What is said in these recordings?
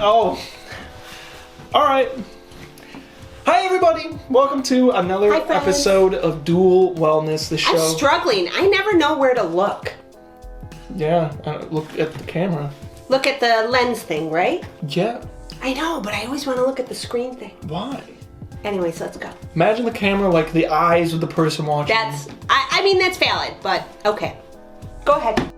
Oh. All right. Hi, everybody. Welcome to another episode of Dual Wellness, the show. I'm struggling. I never know where to look. Yeah, look at the camera. Look at the lens thing, right? Yeah. I know, but I always want to look at the screen thing. Why? Anyways, let's go. Imagine the camera like the eyes of the person watching. I mean, that's valid, but okay. Go ahead.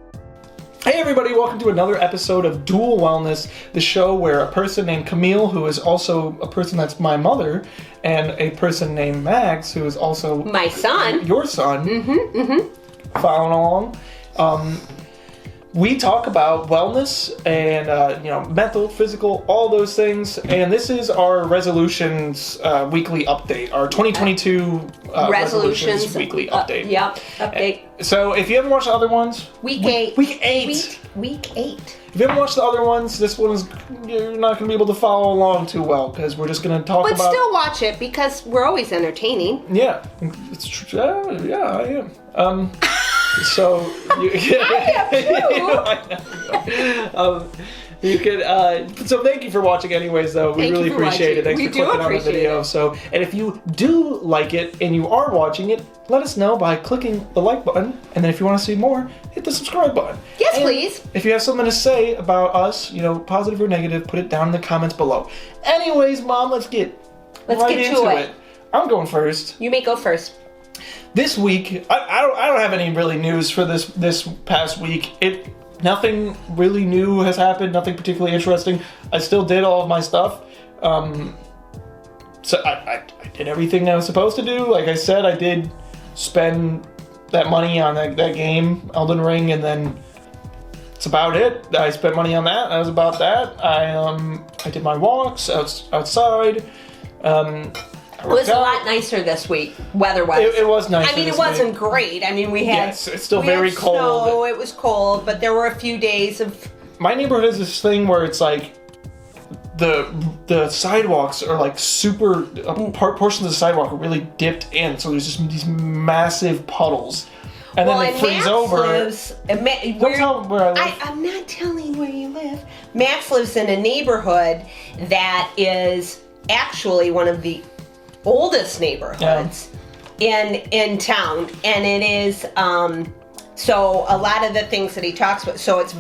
Hey everybody, welcome to another episode of Dual Wellness, the show where a person named Camille, who is also a person that's my mother, and a person named Max, who is also my son, your son, following along. We talk about wellness and mental, physical, all those things. And this is our resolutions weekly update, our 2022 resolutions weekly update. Yep, update. So if you haven't watched the other ones, Week 8. Week 8. Week 8. If you haven't watched the other ones, this one is you're not going to be able to follow along too well because we're just going to talk about. But still watch it because we're always entertaining. Yeah, it's true. Yeah, I am. So you, you can. So thank you for watching, anyways. Though we really appreciate it. Thanks for clicking on the video. So, and if you do like it and you are watching it, let us know by clicking the like button. And then if you want to see more, hit the subscribe button. Yes, please. If you have something to say about us, positive or negative, put it down in the comments below. Anyways, Mom, let's get right into it. I'm going first. You may go first. This week, I don't have any really news for this past week. Nothing really new has happened. Nothing particularly interesting. I still did all of my stuff. So I did everything I was supposed to do. Like I said, I did spend that money on that game, Elden Ring, and then that's about it. I spent money on that. That was about that. I did my walks outside. It was a lot nicer this week, weather-wise. It was nice. I mean, it wasn't great. I mean, we had it's still very cold. Snow. It was cold, but there were a few days of. My neighborhood has this thing where it's like the sidewalks are like super. Portions of the sidewalk are really dipped in, so there's just these massive puddles, and then they freeze over. Don't tell where I live. I'm not telling where you live. Max lives in a neighborhood that is actually one of the oldest neighborhoods in town, and it is so a lot of the things that he talks about, so it's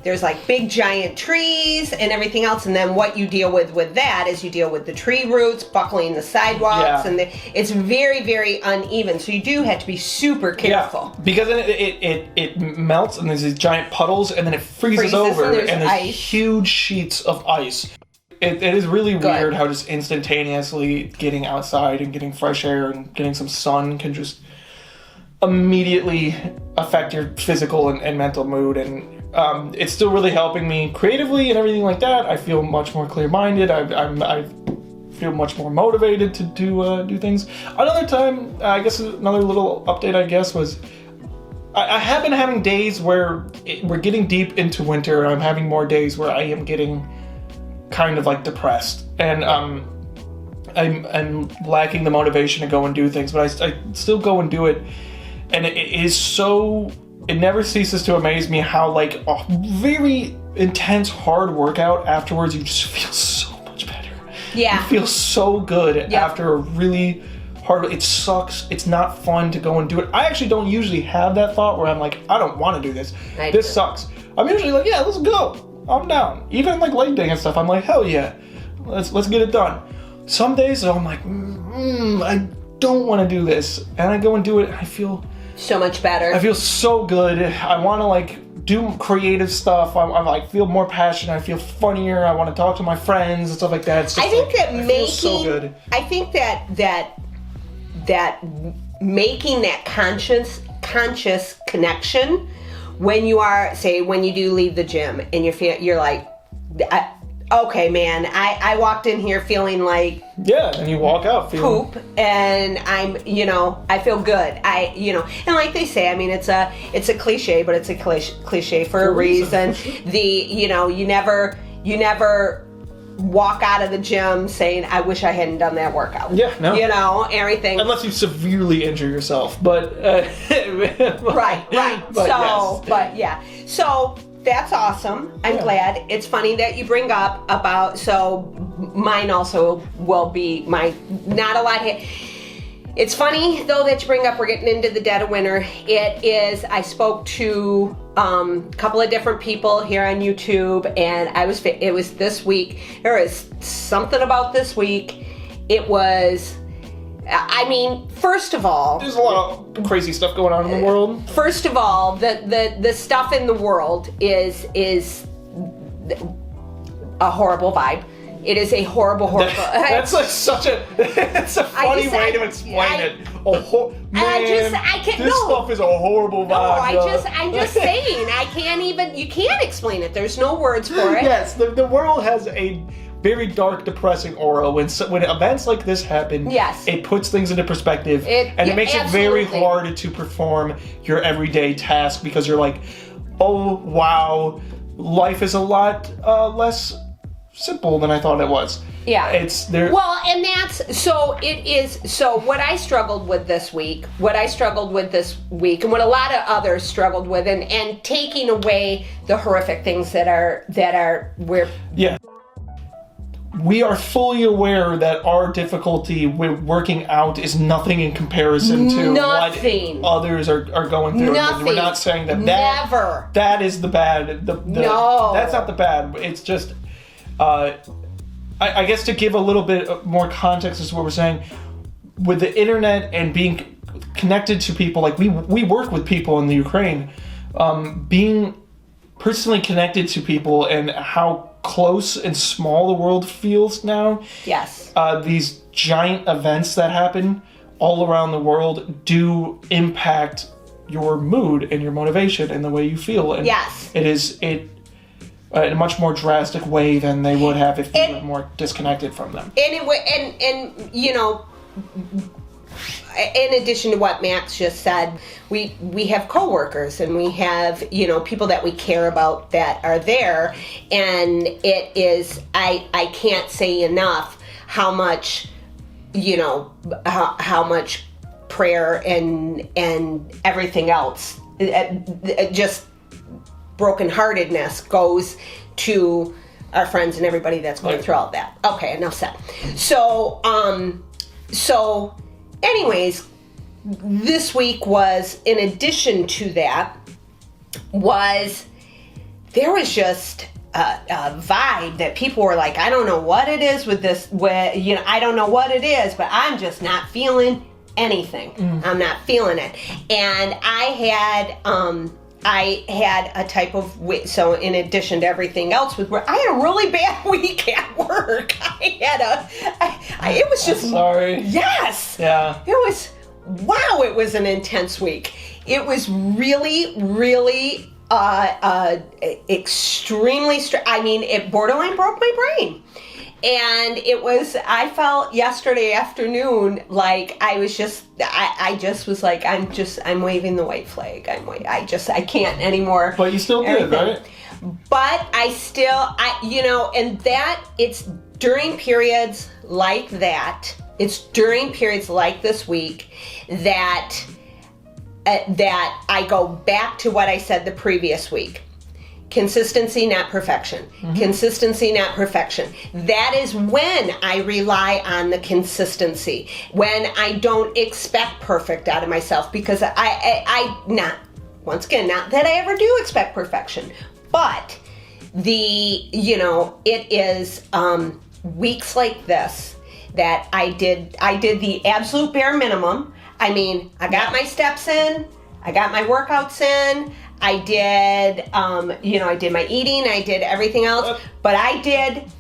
there's like big giant trees and everything else, and then what you deal with that is you deal with the tree roots buckling the sidewalks, and it's very, very uneven, so you do have to be super careful. Because then it melts and there's these giant puddles, and then it freezes over and there's huge sheets of ice. It is really weird how just instantaneously getting outside and getting fresh air and getting some sun can just immediately affect your physical and mental mood. And it's still really helping me creatively and everything like that. I feel much more clear-minded. I feel much more motivated to do things. Another time, I guess another little update, I guess, was I have been having days where we're getting deep into winter, and I'm having more days where I am getting kind of like depressed, and I'm lacking the motivation to go and do things, but I still go and do it, and it never ceases to amaze me how like a very intense hard workout afterwards you just feel so much better. You feel so good after a really hard. It sucks, it's not fun to go and do it. I actually don't usually have that thought where I'm like, I don't want to do this, this sucks. I'm usually like, yeah, let's go, I'm down. Even like leg day and stuff, I'm like, hell yeah, let's get it done. Some days though, I'm like, I don't want to do this, and I go and do it, and I feel so much better. I feel so good. I want to like do creative stuff. I like feel more passionate. I feel funnier. I want to talk to my friends and stuff like that. It's just, I feel so good. I think that making that conscious connection. When you do leave the gym and you're like, okay, man, I walked in here feeling like and you walk out feeling poop, and I'm, I feel good. And like they say, I mean, it's a cliche, but it's a cliche for a reason. You never walk out of the gym saying, I wish I hadn't done that workout. Yeah, no. Everything. Unless you severely injure yourself, but... Right. But So, yes. but yeah. So, that's awesome. I'm glad. It's funny that you bring up about, so mine also will be not a lot here. It's funny, though, that you bring up we're getting into the dead of winter. It is, I spoke to a couple of different people here on YouTube, and it was this week. There was something about this week. It was, I mean, first of all, there's a lot of crazy stuff going on in the world. First of all, the stuff in the world is a horrible vibe. It is a horrible. That's like it's a funny way to explain it. This stuff is a horrible vibe. No, I'm just saying. You can't explain it. There's no words for it. Yes, the world has a very dark, depressing aura. When events like this happen, yes, it puts things into perspective, and it makes it very hard to perform your everyday task because you're like, oh wow, life is a lot less simple than I thought it was. Yeah. It's there. Well, and so what I struggled with this week, and what a lot of others struggled with, and taking away the horrific things that are where. Yeah. We are fully aware that our difficulty with working out is nothing in comparison to what others are going through. Nothing. We're not saying that Never. That is the bad. No. That's not the bad. It's just, I guess to give a little bit more context as to what we're saying, with the internet and being connected to people, like we work with people in the Ukraine, being personally connected to people and how close and small the world feels now. Yes. These giant events that happen all around the world do impact your mood and your motivation and the way you feel. And yes. It is in a much more drastic way than they would have if they were more disconnected from them. And you know, in addition to what Max just said, we have coworkers and we have, you know, people that we care about that are there, and it is, I can't say enough how much, you know, how much prayer and everything else, just brokenheartedness goes to our friends and everybody that's going through all that. Okay, enough said. So anyways, this week was, in addition to that, there was just a vibe that people were like, I don't know what it is with this, I don't know what it is, but I'm just not feeling anything. I'm not feeling it. And I had a type of, so in addition to everything else with work, I had a really bad week at work. It was just, I'm sorry. Yes. Yeah. It was an intense week. It was really, really extremely I mean, it borderline broke my brain. And I felt yesterday afternoon like I just was like, I'm waving the white flag. I can't anymore. But you still did, right? But and that, it's during periods like that, it's during periods like this week that I go back to what I said the previous week. Consistency, not perfection. Mm-hmm. Consistency, not perfection. That is when I rely on the consistency. When I don't expect perfect out of myself, because once again, not that I ever do expect perfection, but it is weeks like this that I did the absolute bare minimum. I mean, I got my steps in, I got my workouts in, I did, I did my eating, I did everything else, but I did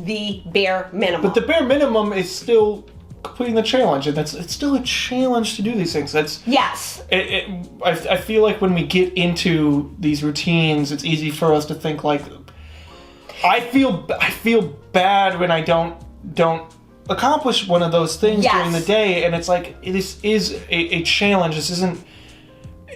the bare minimum. But the bare minimum is still completing the challenge, and it's still a challenge to do these things. Yes. I feel like when we get into these routines, it's easy for us to think like, I feel bad when I don't accomplish one of those things during the day, and it's like, this is a challenge. This isn't.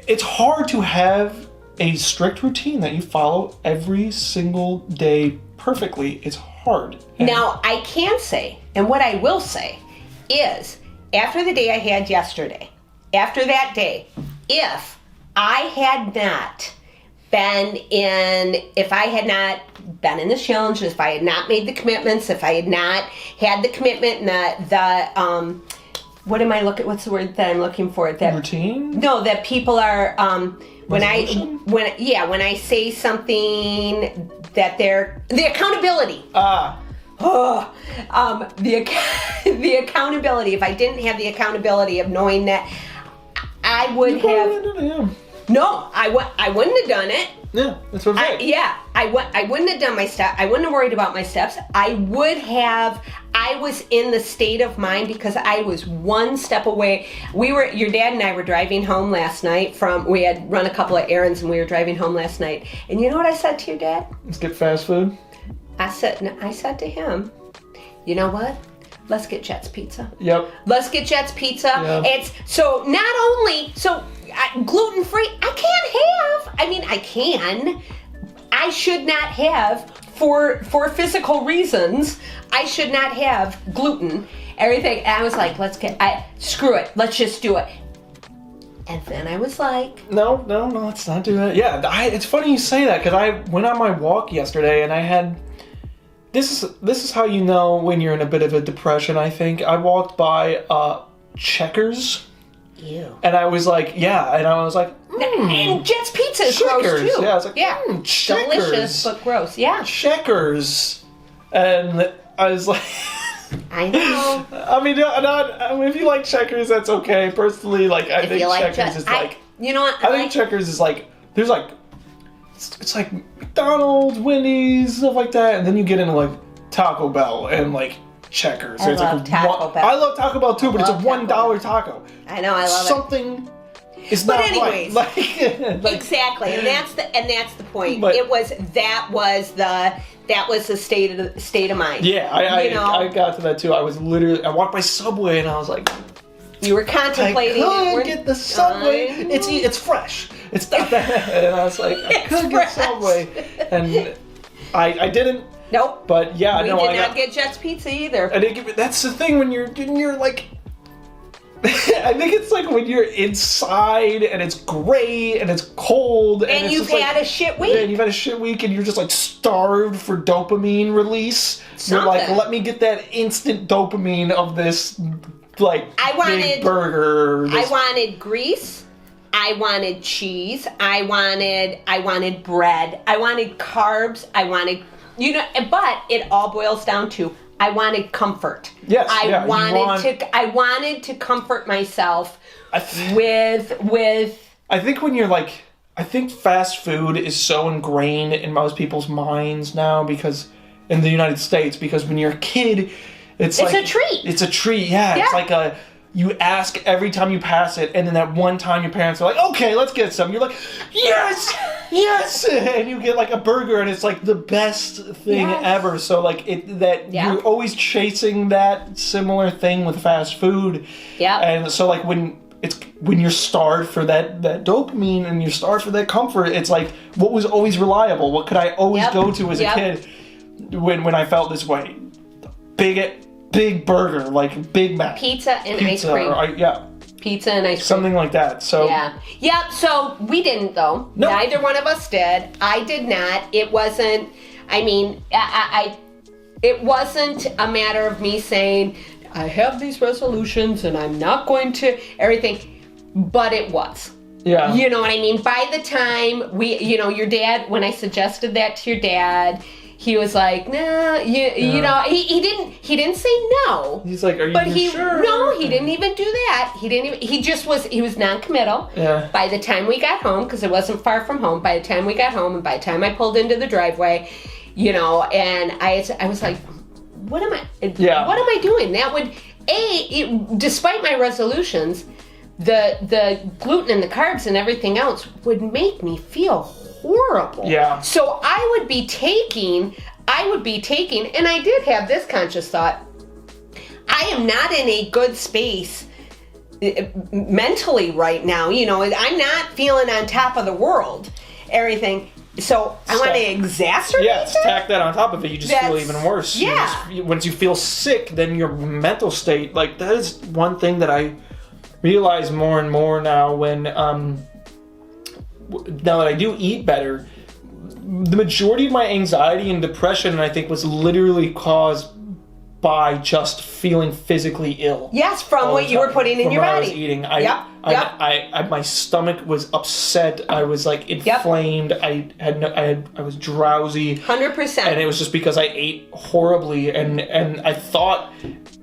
It's hard to have a strict routine that you follow every single day perfectly. It's hard. Now, I can say, and what I will say is, after the day I had yesterday, after that day, if I had not if I had not been in this challenge, if I had not made the commitments, if I had not had the commitment and what's the word that I'm looking for? That routine? No, that people are when I say something that they're the accountability. The accountability. If I didn't have the accountability of knowing that, I would have. No, I wouldn't have done it. Yeah, that's what I'm saying. I wouldn't have done my step. I wouldn't have worried about my steps. I was in the state of mind because I was one step away. Your dad and I were driving home last night we had run a couple of errands and we were driving home last night. And you know what I said to your dad? Let's get fast food. I said to him, you know what? Let's get Jet's Pizza. Yep. Let's get Jet's Pizza. Yep. It's gluten-free. I can. I should not have, for physical reasons, I should not have gluten. Everything. And I was like, screw it. Let's just do it. And then I was like... No, let's not do that. Yeah, it's funny you say that, because I went on my walk yesterday, and I had... This is how you know when you're in a bit of a depression, I think. I walked by Checkers. Ew. And I was like, And Jet's Pizza is gross too. Yeah, I was like, Checkers. Delicious, but gross. Yeah. Checkers. And I was like... I know. I mean, if you like Checkers, that's okay. Personally, I think Checkers is like... You know what? I think Checkers is like... There's like... It's like McDonald's, Wendy's, stuff like that. And then you get into like Taco Bell and like Checkers. I love Taco Bell. I love Taco Bell too, but it's a $1 taco. I know, I love Something is not anyways, right. Exactly, and that's the point. But, that was the state of mind. Yeah, I got to that too. I walked by Subway and I was like, you were contemplating. I could get the Subway. It's fresh. It's not that. And I was like, I could get Subway, and I didn't. Nope. But yeah, we did not get Jet's Pizza either. I didn't get. That's the thing when you're like. I think it's like when you're inside and it's gray and it's cold and you've had a shit week. Yeah, and you've had a shit week and you're just like starved for dopamine release. You're like, let me get that instant dopamine of this big burger. I wanted grease. I wanted cheese. I wanted bread. I wanted carbs. But it all boils down to I wanted comfort. Yes, I wanted to comfort myself with. I think when you're like, I think fast food is so ingrained in most people's minds now because in the United States, because when you're a kid, it's like a treat. It's a treat. Yeah. It's like you ask every time you pass it, and then that one time your parents are like, okay, let's get some. You're like, yes, and you get like a burger, and it's like the best thing ever. So like you're always chasing that similar thing with fast food. Yeah. And so like when you're starved for that dopamine and you're starved for that comfort, it's like what was always reliable? What could I always go to as a kid when I felt this way? Big burger, like Big Mac. Pizza and ice cream. Pizza and ice cream. Something like that. So yeah. So we didn't though. No. Neither one of us did. I did not. It wasn't. I mean, it wasn't a matter of me saying I have these resolutions and I'm not going to everything, but it was. Yeah. You know what I mean? By the time your dad, when I suggested that to your dad, he was like, nah, you know, he didn't say no. He's like, are you sure? No, he didn't even do that. He was non-committal. Yeah. By the time we got home, because it wasn't far from home, by the time we got home and by the time I pulled into the driveway, and I was like, what am I doing? That would, despite my resolutions, the gluten and the carbs and everything else would make me feel horrible. Yeah. So I would be taking, and I did have this conscious thought, I am not in a good space mentally right now. I'm not feeling on top of the world, everything. So I want to exacerbate that? Tack that on top of it, you just feel even worse. Yeah. Once you feel sick, then your mental state, like that is one thing that I realize more and more now when, now that I do eat better, the majority of my anxiety and depression, I think, was literally caused by just feeling physically ill. Yes, from what you were putting in your body. I was eating. My stomach was upset. I was like inflamed. I was drowsy. 100%. And it was just because I ate horribly, and I thought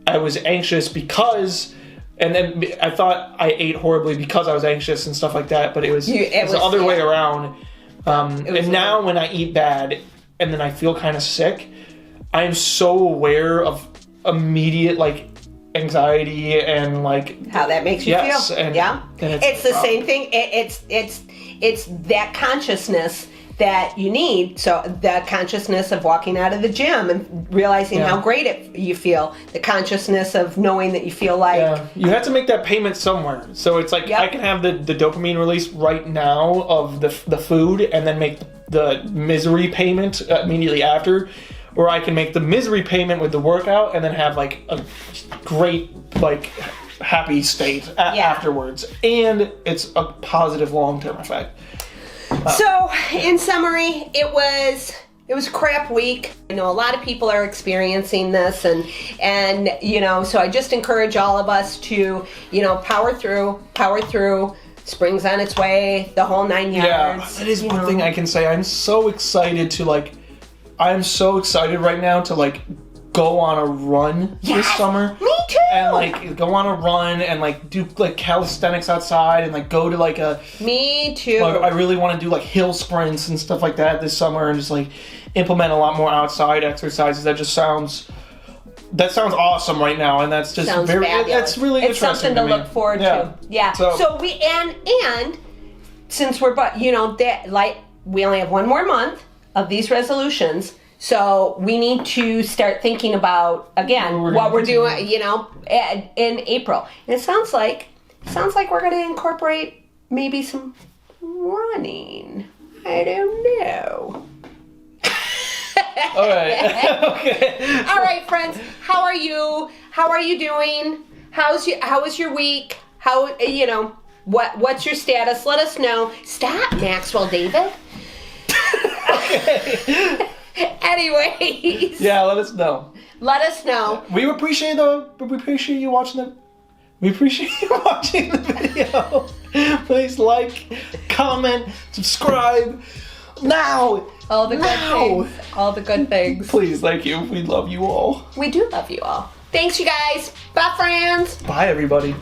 I was anxious because. And then I thought I ate horribly because I was anxious and stuff like that, but it was the other way around. And now when I eat bad and then I feel kind of sick, I'm so aware of immediate like anxiety and like how that makes you feel. And it's the same thing. It's that consciousness that you need. So the consciousness of walking out of the gym and realizing how great you feel. The consciousness of knowing that you feel like you have to make that payment somewhere. So it's like I can have the dopamine release right now of the food and then make the misery payment immediately after, or I can make the misery payment with the workout and then have like a great like happy state afterwards, and it's a positive long-term effect. So, in summary, it was a crap week. I know a lot of people are experiencing this, and so I just encourage all of us to, power through. Spring's on its way, the whole 9 yards. Yeah, that is one thing I can say. I'm so excited right now to go on a run this summer. Me too. And go on a run and do calisthenics outside and go to a. Me too. I really want to do hill sprints and stuff like that this summer, and just implement a lot more outside exercises. That sounds awesome right now, and that's just fabulous. That's really it's interesting. Something to look forward to. Yeah. So we and since we're we only have one more month of these resolutions. So we need to start thinking about what we're doing, in April. And it sounds like we're going to incorporate maybe some running. I don't know. All right. Okay. All right, friends. How are you? How are you doing? How was your week? What's your status? Let us know. Stop, Maxwell David. Okay. Anyways. Yeah, let us know. We appreciate you watching the video. Please like, comment, subscribe. Now. All the good things. Please, thank you. We love you all. We do love you all. Thanks, you guys. Bye, friends. Bye, everybody.